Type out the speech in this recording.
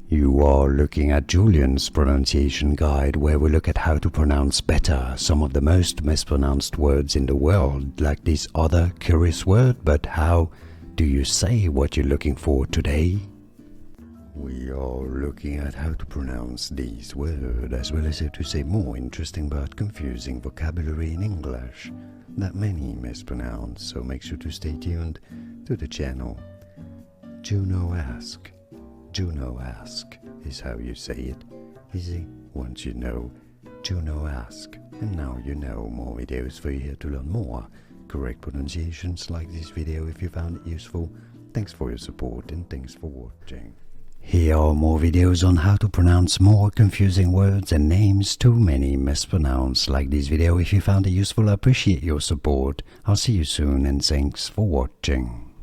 You are looking at Julian's pronunciation guide, where we look at how to pronounce better some of the most mispronounced words in the world, like this other curious word. But how do you say what you're looking for today? We are looking at how to pronounce these words, as well as how to say more interesting but confusing vocabulary in English that many mispronounce, so make sure to stay tuned to the channel. Junoesque. Junoesque is how you say it. Easy once you know Junoesque. And now you know. More videos for you here to learn more correct pronunciations like this video if you found it useful. Thanks for your support and thanks for watching. Here are more videos on how to pronounce more confusing words and names too many mispronounced. Like this video if you found it useful. I appreciate your support. I'll see you soon and thanks for watching.